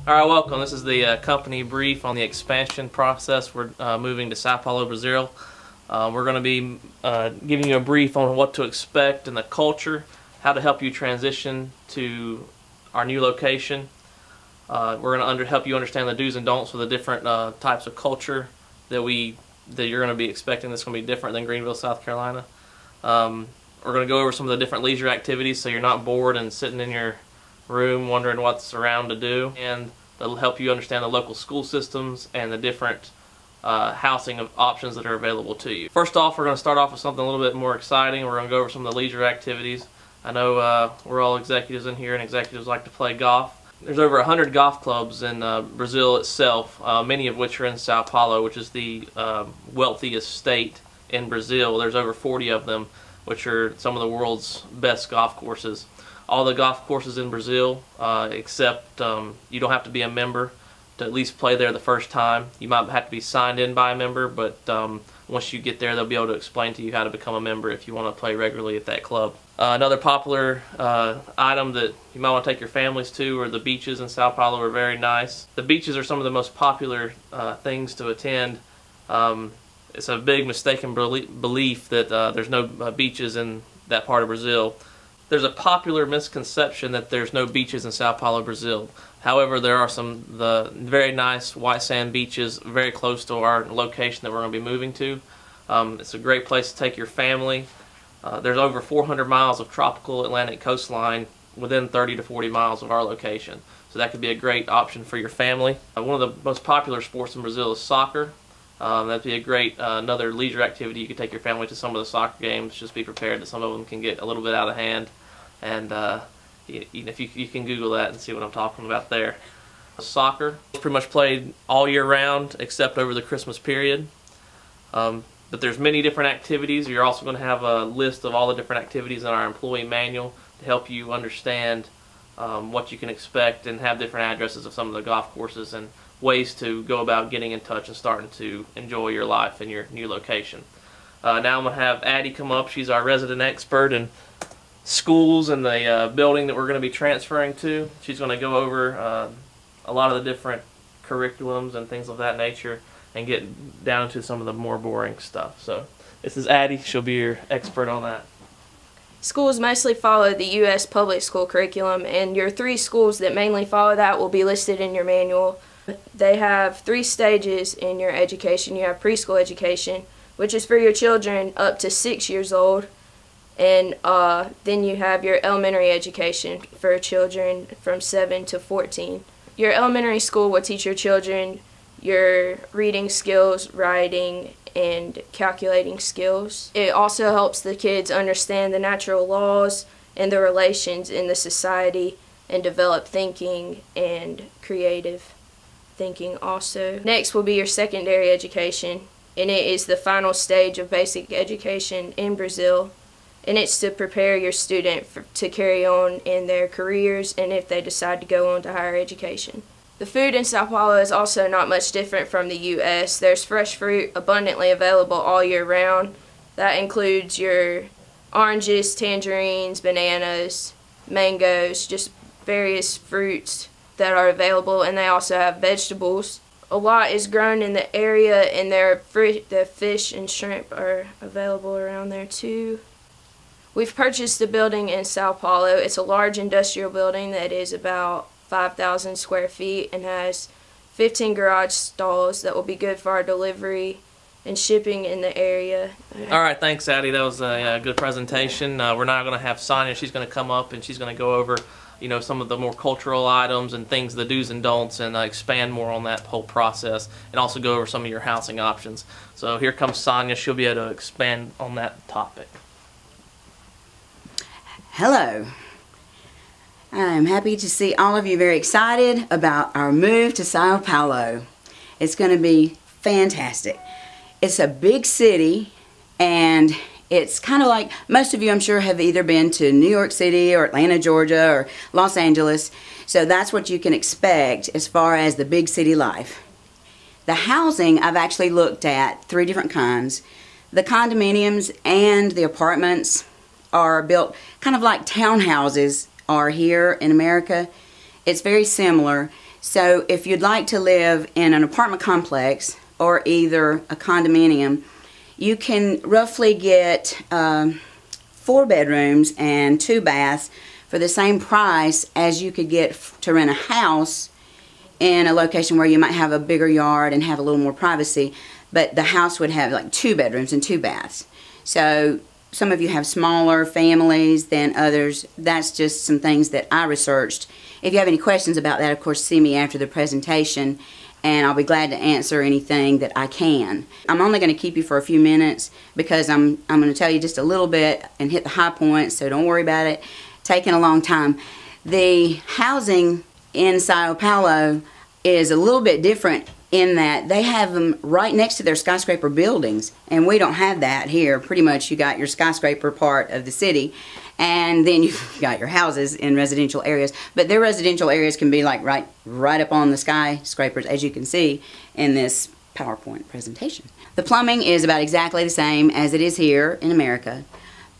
Alright, welcome. This is the company brief on the expansion process. We're moving to Sao Paulo, Brazil. We're going to be giving you a brief on what to expect and the culture, how to help you transition to our new location. We're going to help you understand the do's and don'ts for the different types of culture that you're going to be expecting. That's going to be different than Greenville, South Carolina. We're going to go over some of the different leisure activities so you're not bored and sitting in your room wondering what's around to do, and that'll help you understand the local school systems and the different housing options that are available to you. First off, we're going to start off with something a little bit more exciting. We're going to go over some of the leisure activities. I know we're all executives in here, and executives like to play golf. There's over 100 golf clubs in Brazil itself, many of which are in Sao Paulo, which is the wealthiest state in Brazil. There's over 40 of them, which are some of the world's best golf courses. All the golf courses in Brazil, except you don't have to be a member to at least play there the first time. You might have to be signed in by a member, but once you get there, they'll be able to explain to you how to become a member if you want to play regularly at that club. Another popular item that you might want to take your families to are the beaches in Sao Paulo. Are very nice. The beaches are some of the most popular things to attend. It's a big mistaken belief that there's no beaches in that part of Brazil. There's a popular misconception that there's no beaches in Sao Paulo, Brazil. However, there are some very nice white sand beaches very close to our location that we're going to be moving to. It's a great place to take your family. There's over 400 miles of tropical Atlantic coastline within 30 to 40 miles of our location. So that could be a great option for your family. One of the most popular sports in Brazil is soccer. That'd be a great another leisure activity. You could take your family to some of the soccer games. Just be prepared that some of them can get a little bit out of hand. And if you can Google that and see what I'm talking about there. Soccer is pretty much played all year round except over the Christmas period. But there's many different activities. You're also going to have a list of all the different activities in our employee manual to help you understand what you can expect, and have different addresses of some of the golf courses and ways to go about getting in touch and starting to enjoy your life in your new location. Now I'm going to have Addie come up. She's our resident expert in schools and the building that we're going to be transferring to. She's going to go over a lot of the different curriculums and things of that nature and get down into some of the more boring stuff. So this is Addie. She'll be your expert on that. Schools mostly follow the U.S. public school curriculum, and your 3 schools that mainly follow that will be listed in your manual. They have 3 stages in your education. You have preschool education, which is for your children up to 6 years old, and then you have your elementary education for children from 7 to 14. Your elementary school will teach your children your reading skills, writing, and calculating skills. It also helps the kids understand the natural laws and the relations in the society and develop thinking and creative thinking also. Next will be your secondary education, and it is the final stage of basic education in Brazil, and it's to prepare your student to carry on in their careers and if they decide to go on to higher education. The food in Sao Paulo is also not much different from the U.S. There's fresh fruit abundantly available all year round. That includes your oranges, tangerines, bananas, mangoes, just various fruits that are available, and they also have vegetables. A lot is grown in the area, and the fish and shrimp are available around there too. We've purchased a building in Sao Paulo. It's a large industrial building that is about 5,000 square feet and has 15 garage stalls that will be good for our delivery and shipping in the area. Alright, thanks Addie. That was a good presentation. We're now going to have Sonya. She's going to come up and she's going to go over some of the more cultural items and things, the do's and don'ts, and expand more on that whole process, and also go over some of your housing options. So here comes Sonya. She'll be able to expand on that topic. Hello. I'm happy to see all of you very excited about our move to Sao Paulo. It's going to be fantastic. It's a big city, and it's kind of like, most of you I'm sure have either been to New York City or Atlanta, Georgia, or Los Angeles. So that's what you can expect as far as the big city life. The housing, I've actually looked at 3 different kinds. The condominiums and the apartments are built kind of like townhouses are here in America. It's very similar. So if you'd like to live in an apartment complex or either a condominium, you can roughly get 4 bedrooms and 2 baths for the same price as you could get to rent a house in a location where you might have a bigger yard and have a little more privacy, but the house would have like 2 bedrooms and 2 baths. So some of you have smaller families than others. That's just some things that I researched. If you have any questions about that, of course, see me after the presentation, and I'll be glad to answer anything that I can. I'm only going to keep you for a few minutes because I'm going to tell you just a little bit and hit the high points, so don't worry about it taking a long time. The housing in Sao Paulo is a little bit different in that they have them right next to their skyscraper buildings, and we don't have that here. Pretty much you got your skyscraper part of the city, and then you've got your houses in residential areas, but their residential areas can be like right up on the skyscrapers, as you can see in this PowerPoint presentation. The plumbing is about exactly the same as it is here in America,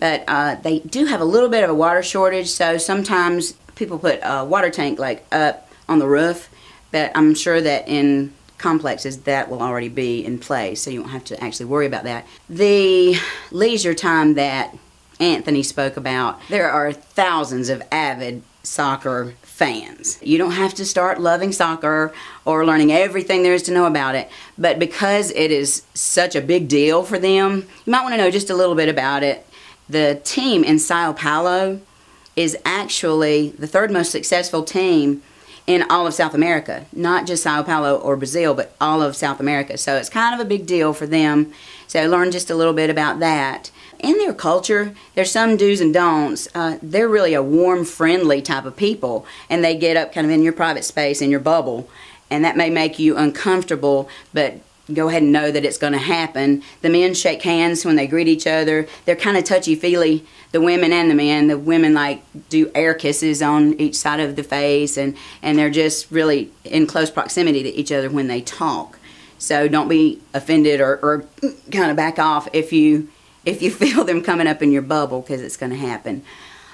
but they do have a little bit of a water shortage, so sometimes people put a water tank like up on the roof, but I'm sure that in complexes that will already be in place, so you won't have to actually worry about that. The leisure time that Anthony spoke about, there are thousands of avid soccer fans. You don't have to start loving soccer or learning everything there is to know about it, but because it is such a big deal for them, you might want to know just a little bit about it. The team in Sao Paulo is actually the 3rd most successful team in all of South America, not just Sao Paulo or Brazil, but all of South America. So it's kind of a big deal for them. So learn just a little bit about that. In their culture, there's some do's and don'ts. They're really a warm, friendly type of people, and they get up kind of in your private space, in your bubble, and that may make you uncomfortable, but go ahead and know that it's going to happen. The men shake hands when they greet each other. They're kind of touchy-feely, the women and the men. The women like do air kisses on each side of the face, and they're just really in close proximity to each other when they talk. So don't be offended or kind of back off if you feel them coming up in your bubble, because it's going to happen.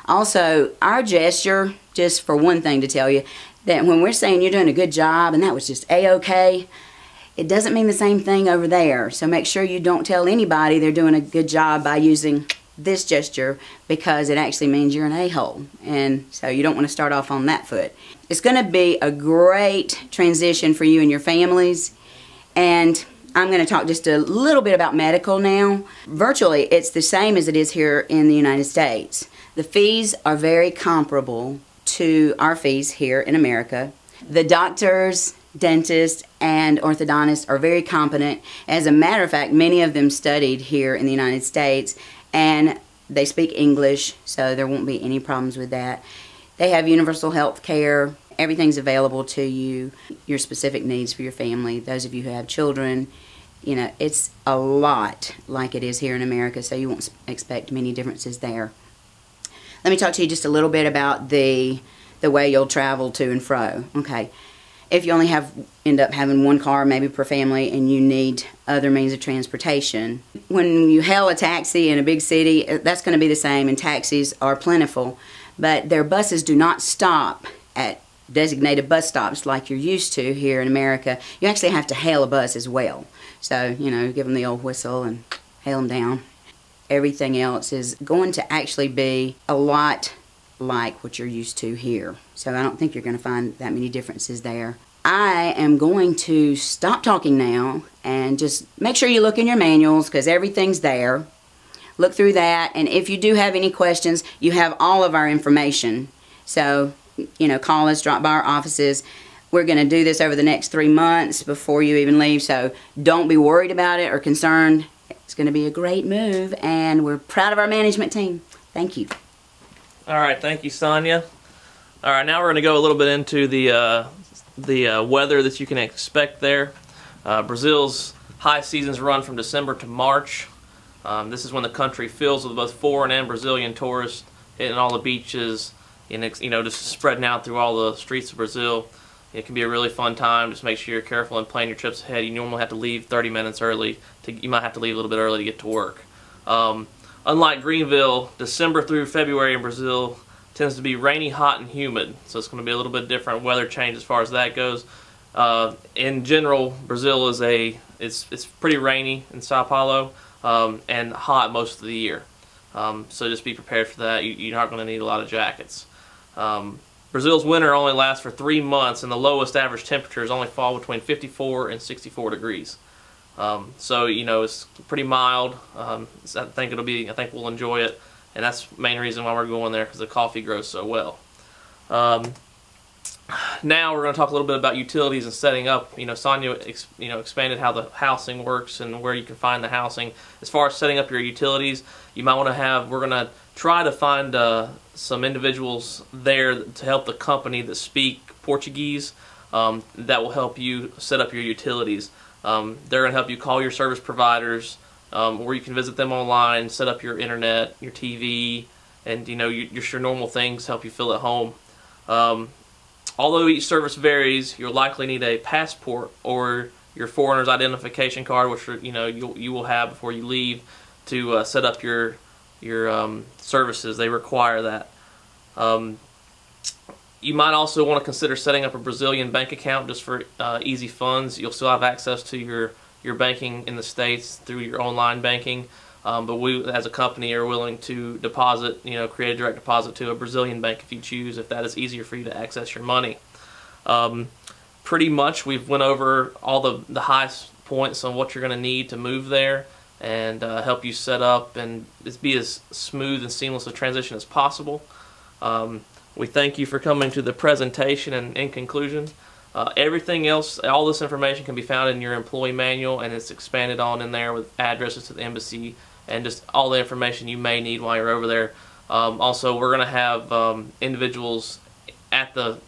Also, our gesture, just for one thing to tell you, that when we're saying you're doing a good job and that was just A-okay, it doesn't mean the same thing over there. So make sure you don't tell anybody they're doing a good job by using this gesture, because it actually means you're an a-hole. And so you don't want to start off on that foot. It's going to be a great transition for you and your families. And I'm going to talk just a little bit about medical now. Virtually, it's the same as it is here in the United States. The fees are very comparable to our fees here in America. The doctors, dentists, and orthodontists are very competent. As a matter of fact, many of them studied here in the United States, and they speak English, so there won't be any problems with that. They have universal health care. Everything's available to you, your specific needs for your family. Those of you who have children, you know, it's a lot like it is here in America, so you won't expect many differences there. Let me talk to you just a little bit about the way you'll travel to and fro. Okay. If you only end up having one car maybe per family and you need other means of transportation, when you hail a taxi in a big city, that's going to be the same, and taxis are plentiful, but their buses do not stop at designated bus stops like you're used to here in America. You actually have to hail a bus as well. So, you know, give them the old whistle and hail them down. Everything else is going to actually be a lot like what you're used to here. So I don't think you're going to find that many differences there. I am going to stop talking now and just make sure you look in your manuals, because everything's there. Look through that, and if you do have any questions, you have all of our information. So, you know, call us, drop by our offices. We're going to do this over the next 3 months before you even leave, so don't be worried about it or concerned. It's going to be a great move, and we're proud of our management team. Thank you. All right, thank you, Sonya. All right, now we're going to go a little bit into the weather that you can expect there. Brazil's high seasons run from December to March. This is when the country fills with both foreign and Brazilian tourists hitting all the beaches, and, you know, just spreading out through all the streets of Brazil. It can be a really fun time. Just make sure you're careful and plan your trips ahead. You normally have to leave 30 minutes early. You might have to leave a little bit early to get to work. Unlike Greenville, December through February in Brazil tends to be rainy, hot, and humid. So it's going to be a little bit different weather change as far as that goes. In general, Brazil is it's pretty rainy in Sao Paulo and hot most of the year. So just be prepared for that. You're not going to need a lot of jackets. Brazil's winter only lasts for 3 months, and the lowest average temperatures only fall between 54 and 64 degrees. So it's pretty mild. I think we'll enjoy it, and that's the main reason why we're going there, because the coffee grows so well. Now we're going to talk a little bit about utilities and setting up. Sonya expanded how the housing works and where you can find the housing. As far as setting up your utilities, you might want to have. We're going to try to find some individuals there to help the company that speak Portuguese. That will help you set up your utilities. They're going to help you call your service providers, or you can visit them online, set up your internet, your TV, and your normal things to help you feel at home. Although each service varies, you'll likely need a passport or your foreigner's identification card, which you will have before you leave, to set up your services. They require that. You might also want to consider setting up a Brazilian bank account just for easy funds. You'll still have access to your banking in the States through your online banking, but we as a company are willing to deposit, create a direct deposit to a Brazilian bank if you choose, if that is easier for you to access your money. Pretty much we've went over all the highest points on what you're going to need to move there and help you set up and be as smooth and seamless a transition as possible. We thank you for coming to the presentation, and in conclusion, everything else, all this information can be found in your employee manual, and it's expanded on in there with addresses to the embassy and just all the information you may need while you're over there. Also, we're going to have individuals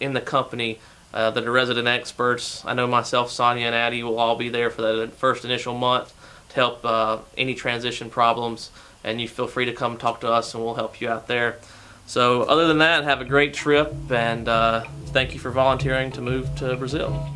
in the company that are resident experts. I know myself, Sonya, and Addie will all be there for the first initial month to help any transition problems, and you feel free to come talk to us and we'll help you out there. So other than that, have a great trip, and thank you for volunteering to move to Brazil.